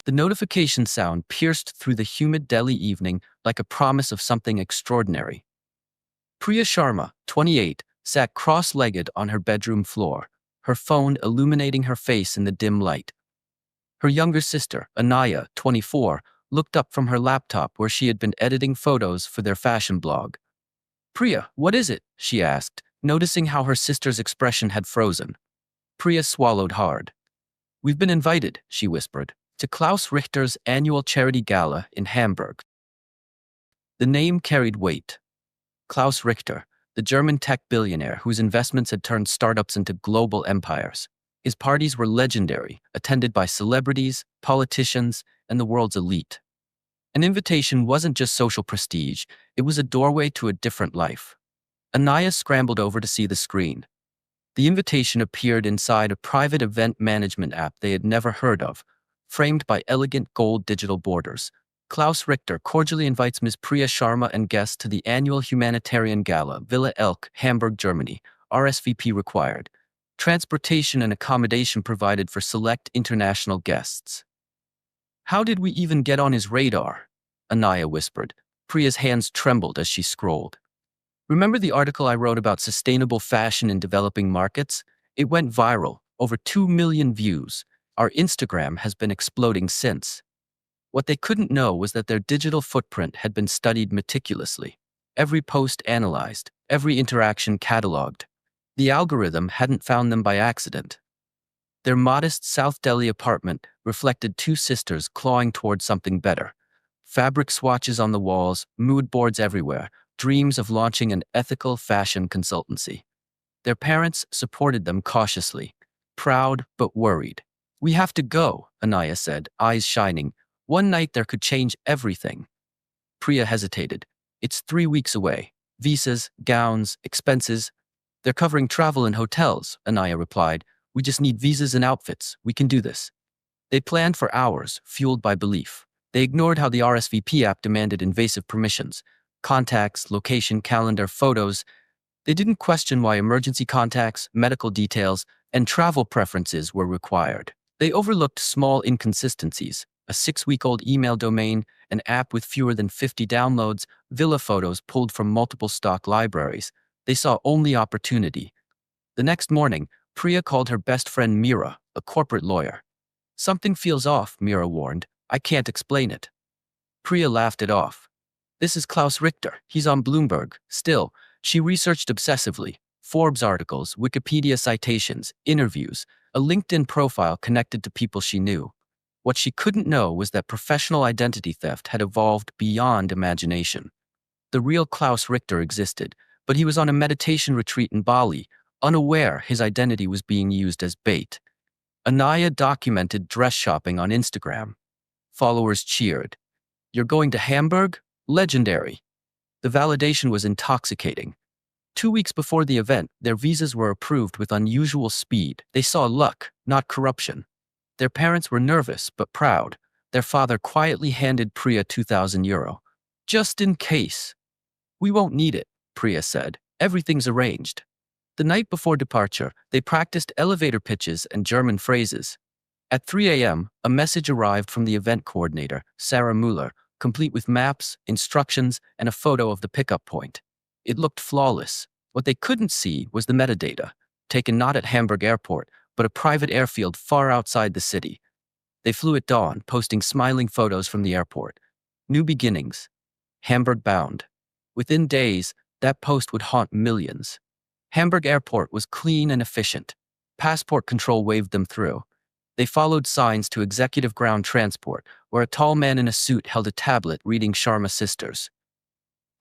The notification sound pierced through the humid Delhi evening like a promise of something extraordinary. Priya Sharma, 28, sat cross-legged on her bedroom floor, her phone illuminating her face in the dim light. Her younger sister, Anaya, 24, looked up from her laptop where she had been editing photos for their fashion blog. "Priya, what is it?" she asked, noticing how her sister's expression had frozen. Priya swallowed hard. "We've been invited," she whispered, "to Klaus Richter's annual charity gala in Hamburg." The name carried weight. Klaus Richter, the German tech billionaire whose investments had turned startups into global empires. His parties were legendary, attended by celebrities, politicians, and the world's elite. An invitation wasn't just social prestige, it was a doorway to a different life. Anaya scrambled over to see the screen. The invitation appeared inside a private event management app they had never heard of, framed by elegant gold digital borders. Klaus Richter cordially invites Ms. Priya Sharma and guests to the annual humanitarian gala, Villa Elk, Hamburg, Germany. RSVP required. Transportation and accommodation provided for select international guests. How did we even get on his radar? Anaya whispered. Priya's hands trembled as she scrolled. Remember the article I wrote about sustainable fashion in developing markets? It went viral, over 2 million views. Our Instagram has been exploding since. What they couldn't know was that their digital footprint had been studied meticulously. Every post analyzed, every interaction cataloged. The algorithm hadn't found them by accident. Their modest South Delhi apartment reflected two sisters clawing toward something better. Fabric swatches on the walls, mood boards everywhere, dreams of launching an ethical fashion consultancy. Their parents supported them cautiously, proud but worried. "We have to go," Anaya said, eyes shining. "One night there could change everything." Priya hesitated. "It's 3 weeks away. Visas, gowns, expenses. They're covering travel and hotels," Anaya replied. "We just need visas and outfits. We can do this." They planned for hours, fueled by belief. They ignored how the RSVP app demanded invasive permissions. Contacts, location, calendar, photos. They didn't question why emergency contacts, medical details, and travel preferences were required. They overlooked small inconsistencies: a 6-week-old email domain, an app with fewer than 50 downloads, villa photos pulled from multiple stock libraries. They saw only opportunity. The next morning, Priya called her best friend Mira, a corporate lawyer. "Something feels off," Mira warned. "I can't explain it." Priya laughed it off. "This is Klaus Richter. He's on Bloomberg." Still, she researched obsessively. Forbes articles, Wikipedia citations, interviews, a LinkedIn profile connected to people she knew. What she couldn't know was that professional identity theft had evolved beyond imagination. The real Klaus Richter existed, but he was on a meditation retreat in Bali, unaware his identity was being used as bait. Anaya documented dress shopping on Instagram. Followers cheered. "You're going to Hamburg? Legendary." The validation was intoxicating. 2 weeks before the event, their visas were approved with unusual speed. They saw luck, not corruption. Their parents were nervous but proud. Their father quietly handed Priya €2,000. "Just in case." "We won't need it," Priya said. "Everything's arranged." The night before departure, they practiced elevator pitches and German phrases. At 3 a.m., a message arrived from the event coordinator, Sarah Mueller, complete with maps, instructions, and a photo of the pickup point. It looked flawless. What they couldn't see was the metadata, taken not at Hamburg Airport, but a private airfield far outside the city. They flew at dawn, posting smiling photos from the airport. New beginnings. Hamburg bound. Within days, that post would haunt millions. Hamburg Airport was clean and efficient. Passport control waved them through. They followed signs to executive ground transport, where a tall man in a suit held a tablet reading Sharma Sisters.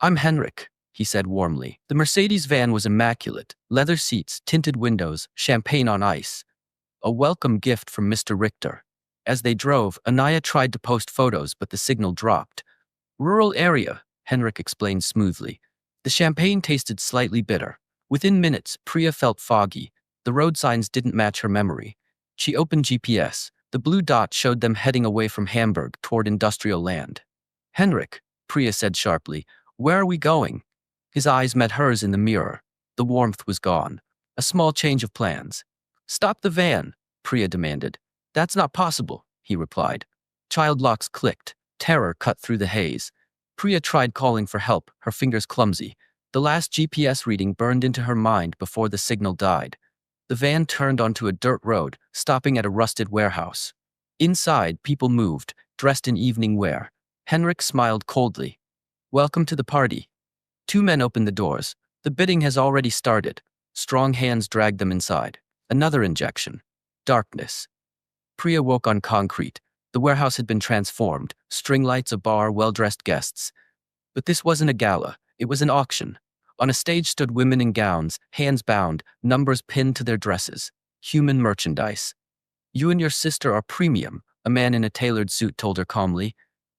"I'm Henrik," he said warmly. The Mercedes van was immaculate: leather seats, tinted windows, champagne on ice. A welcome gift from Mr. Richter. As they drove, Anaya tried to post photos, but the signal dropped. "Rural area," Henrik explained smoothly. The champagne tasted slightly bitter. Within minutes, Priya felt foggy. The road signs didn't match her memory. She opened GPS. The blue dot showed them heading away from Hamburg toward industrial land. "Henrik," Priya said sharply, "where are we going?" His eyes met hers in the mirror. The warmth was gone. A small change of plans. "Stop the van," Priya demanded. "That's not possible," he replied. Child locks clicked. Terror cut through the haze. Priya tried calling for help, her fingers clumsy. The last GPS reading burned into her mind before the signal died. The van turned onto a dirt road, stopping at a rusted warehouse. Inside, people moved, dressed in evening wear. Henrik smiled coldly. "Welcome to the party." Two men opened the doors. "The bidding has already started." Strong hands dragged them inside. Another injection. Darkness. Priya woke on concrete. The warehouse had been transformed. String lights, a bar, well-dressed guests. But this wasn't a gala. It was an auction. On a stage stood women in gowns, hands bound, numbers pinned to their dresses. Human merchandise. "You and your sister are premium," a man in a tailored suit told her calmly.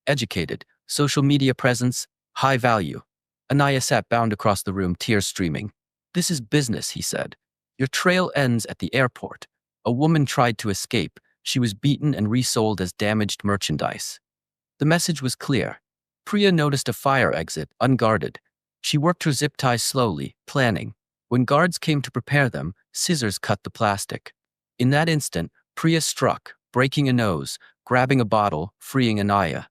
"Educated, social media presence, high value." Anaya sat bound across the room, tears streaming. "This is business," he said. "Your trail ends at the airport." A woman tried to escape. She was beaten and resold as damaged merchandise. The message was clear. Priya noticed a fire exit, unguarded. She worked her zip ties slowly, planning. When guards came to prepare them, scissors cut the plastic. In that instant, Priya struck, breaking a nose, grabbing a bottle, freeing Anaya.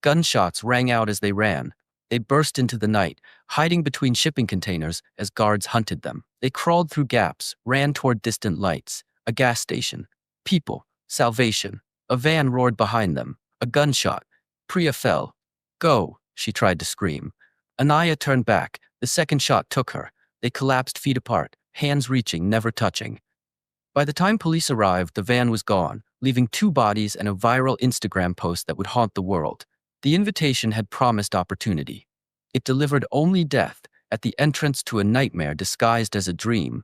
Gunshots rang out as they ran. They burst into the night, hiding between shipping containers as guards hunted them. They crawled through gaps, ran toward distant lights. A gas station. People. Salvation. A van roared behind them. A gunshot. Priya fell. "Go," she tried to scream. Anaya turned back. The second shot took her. They collapsed feet apart, hands reaching, never touching. By the time police arrived, the van was gone, leaving two bodies and a viral Instagram post that would haunt the world. The invitation had promised opportunity. It delivered only death, at the entrance to a nightmare disguised as a dream.